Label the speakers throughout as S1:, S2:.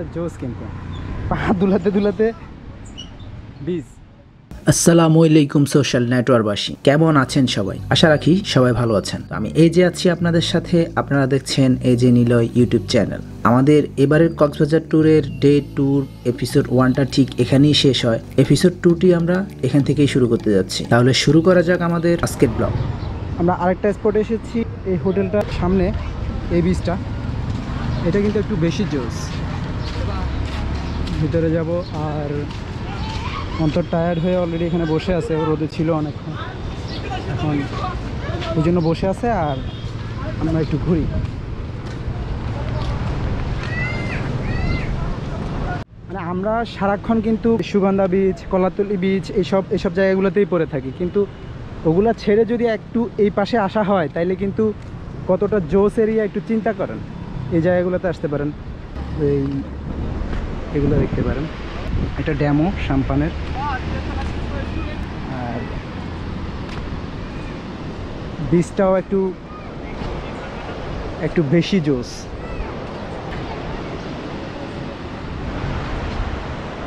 S1: ব্যাপারটা জোস কিন্তু পা দুলাতে দুলাতে বীজ।
S2: আসসালামু আলাইকুম সোশ্যাল নেটওয়ার্কবাসী, কেমন আছেন সবাই? আশা রাখি সবাই ভালো আছেন। আমি এই যে আছি আপনাদের সাথে, আপনারা দেখছেন এই যে নিলয় ইউটিউব চ্যানেল। আমাদের এবারের কক্সবাজার ট্যুরের ডে ট্যুর এপিসোড 1টা ঠিক এখানেই শেষ হয়। এপিসোড 2টি আমরা এখান থেকেই শুরু করতে যাচ্ছি। তাহলে শুরু করা যাক আমাদের আজকের ব্লগ।
S1: আমরা আরেকটা স্পটে এসেছি, এই হোটেলটার সামনে এই বীজটা, এটা কিন্তু একটু বেশি জোস। ভিতরে যাব, আর অন্তর টায়ার্ড হয়ে অলরেডি এখানে বসে আছে, রোদে ছিল অনেকক্ষণ, এখন ওই জন্য বসে আছে। আর আমরা একটু ঘুরি। মানে আমরা সারাক্ষণ কিন্তু সুগন্ধা বীচ, কলাতলি বীচ এইসব জায়গাগুলোতেই পড়ে থাকি, কিন্তু ওগুলা ছেড়ে যদি একটু এই পাশে আসা হয় তাইলে কিন্তু কতটা জোস এরিয়া একটু চিন্তা করেন। এই জায়গাগুলোতে আসতে পারেন, এগুলো দেখতে পারেন। এটা ড্যামও সাম্পানের, আর বীজটাও একটু বেশি জোস,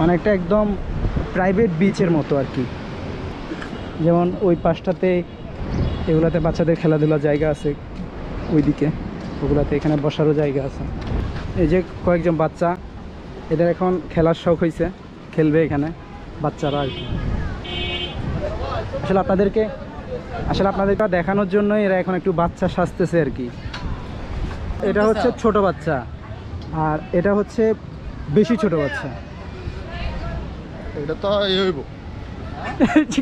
S1: অনেকটা একদম প্রাইভেট বিচের মতো আর কি। যেমন ওই পাশটাতে এগুলাতে বাচ্চাদের খেলাধুলার জায়গা আছে, ওইদিকে ওগুলাতে এখানে বসারও জায়গা আছে। এই যে কয়েকজন বাচ্চা, এদের এখন খেলার শখ হয়েছে, খেলবে এখানে বাচ্চারা আর কি। আসলে আপনাদেরকে দেখানোর জন্য এরা এখন একটু বাচ্চা সাজতেছে আর কি। এটা হচ্ছে ছোট বাচ্চা, আর এটা হচ্ছে বেশি ছোট বাচ্চা।
S3: এটা তো হইব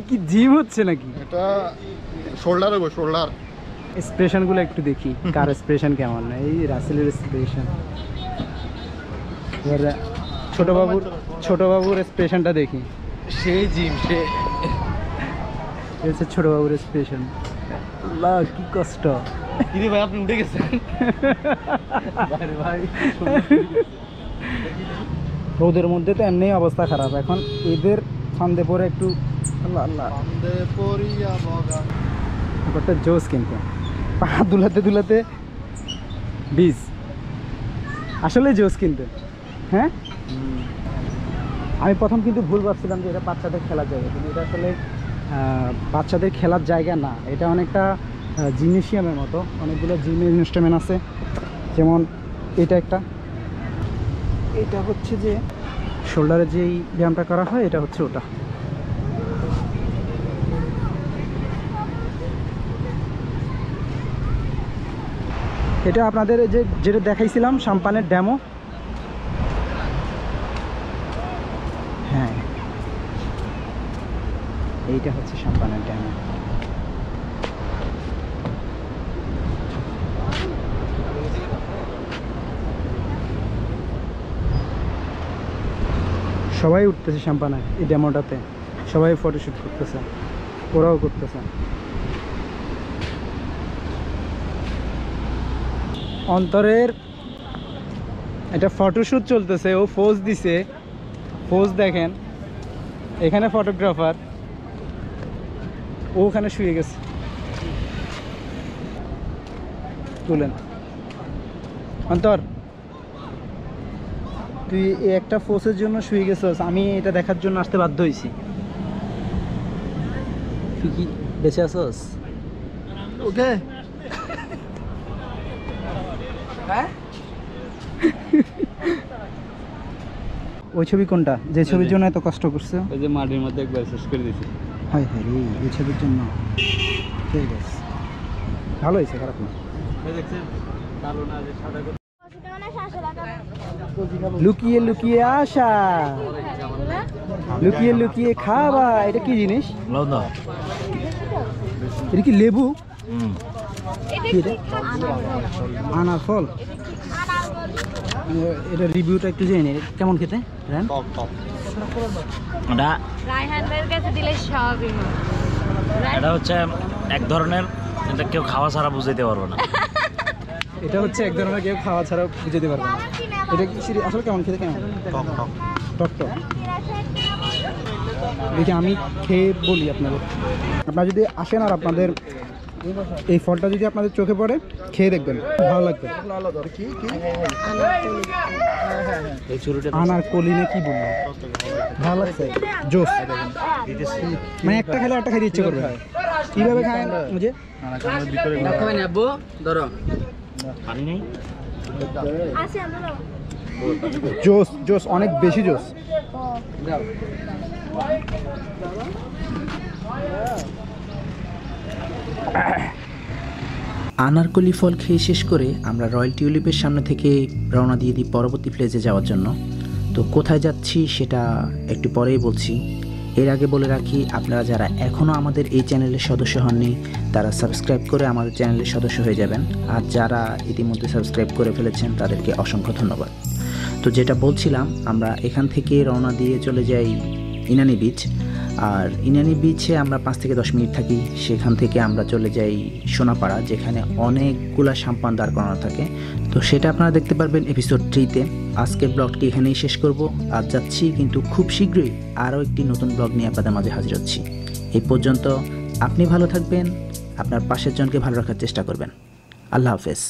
S1: কি জিম হচ্ছে নাকি?
S3: এটা শোল্ডার হইব, শোল্ডার।
S1: এক্সপ্রেশনগুলো একটু দেখি, কার এক্সপ্রেশন কেমন। এই রাসেলের এক্সপ্রেশন, এবার ছোট বাবুর এক্সপ্রেশনটা দেখি।
S3: সেই জিম, সে
S1: হচ্ছে ছোট বাবুর এক্সপ্রেশন। আল্লাহ কি কষ্ট।
S3: কিরে ভাই, আপনি উঠে গেছেন? ভাই
S1: রোদের মধ্যে তো এমনি অবস্থা খারাপ, এখন এদের ফান্দে পরে একটু আল্লাহ আল্লাহ ব্যাপারটা জোস কিন্তু পা দুলাতে দুলাতে বীজ, আসলে জোস কিন্তু। হ্যাঁ, আমি প্রথম কিন্তু ভুল ভাবছিলাম যে এটা বাচ্চাদের খেলার জায়গা, কিন্তু এটা আসলে বাচ্চাদের খেলার জায়গা না। এটা অনেকটা জিমনেশিয়ামের মতো, অনেকগুলো জিমের ইনস্ট্রুমেন্ট আছে। যেমন এটা হচ্ছে যে শোল্ডারে যেই ব্যায়ামটা করা হয়, এটা হচ্ছে ওটা। এটা আপনাদের যেটা দেখাইছিলাম সাম্পানের ড্যামও। হ্যাঁ, এইটা হচ্ছে সাম্পানের ড্যামও। সবাই উঠতেছে সাম্পানায়, এই ড্যামোটাতে সবাই ফটোশ্যুট করতেছে, ওরাও করতেছে। অন্তরের এটা ফটোশ্যুট চলতেছে, ও পোজ দিছে, পোজ দেখেন। এখানে ফটোগ্রাফার, ও ওখানে শুয়ে গেছে, তুলেন। অন্তর, তুই একটা পোজের জন্য শুয়ে গেছিস, আমি এটা দেখার জন্য আসতে বাধ্য হয়েছি। তুই কি বেঁচে আছস?
S3: ওকে।
S1: হ্যাঁ, ওই ছবি কোনটা, যে ছবির জন্য এত কষ্ট করছে?
S3: ওই যে মাটির মধ্যে একবার শেষ করে দিছি।
S1: হায় হায় রে, এই ছবির জন্য। ঠিক আছে, ভালো হয়েছে, খারাপ না। লুকিয়ে লুকিয়ে আসা, লুকিয়ে লুকিয়ে খাওয়া, এটা কি জিনিস? এটা কি লেবু? কি এটা? আনার ফল। এটা রিভিউটা একটু জেনে নিই, কেমন খেতে?
S4: এটা হচ্ছে এক ধরনের, এটা কেউ খাওয়া ছাড়া বুঝাইতে পারবো না।
S1: এটা হচ্ছে এক ধরনের, কেউ খাওয়া ছাড়া বুঝাতে পারবে না। এটা কি আসলে কেমন খেতে? কেমন টক টক। দেখি আমি খেয়ে বলি আপনাদের। আপনারা যদি আসেন আর আপনাদের এই ফলটা যদি আপনাদের চোখে পড়ে খেয়ে দেখবেন, ভালো লাগবে।
S4: এই ছুরিটা
S1: আনার কলিনে কি বলবো, ভালো লাগছে, জোস। মানে একটা খেলে একটা খাইতে ইচ্ছে করবে। কিভাবে খায় মুঝে
S4: পানি নেই।
S1: জোস, জোস, অনেক বেশি জোস।
S2: আনারকলি ফল খেয়ে শেষ করে আমরা রয়্যাল টিউলিপের সামনে থেকে রওনা দিয়ে দিই পরবর্তী প্লেসে যাওয়ার জন্য। তো কোথায় যাচ্ছি সেটা একটু পরেই বলছি। এর আগে বলে রাখি, আপনারা যারা এখনও আমাদের এই চ্যানেলের সদস্য হননি তারা সাবস্ক্রাইব করে আমাদের চ্যানেলের সদস্য হয়ে যাবেন, আর যারা ইতিমধ্যে সাবস্ক্রাইব করে ফেলেছেন তাদেরকে অসংখ্য ধন্যবাদ। তো যেটা বলছিলাম, আমরা এখান থেকে রওনা দিয়ে চলে যাই ইনানি বিচ। আর ইনানি বিচে আমরা 5 থেকে 10 মিনিট থাকি। সেখান থেকে আমরা চলে যাই সোনাপাড়া, যেখানে অনেকগুলা সাম্পান দাঁড় করানো থাকে। তো সেটা আপনারা দেখতে পারবেন এপিসোড 3-তে। আজকের ব্লগটি এখানেই শেষ করব। আজ যাচ্ছি, কিন্তু খুব শীঘ্রই আরও একটি নতুন ব্লগ নিয়ে আপনাদের মাঝে হাজির হচ্ছি। এই পর্যন্ত আপনি ভালো থাকবেন, আপনার পাশের জনকে ভালো রাখার চেষ্টা করবেন। আল্লাহ হাফেজ।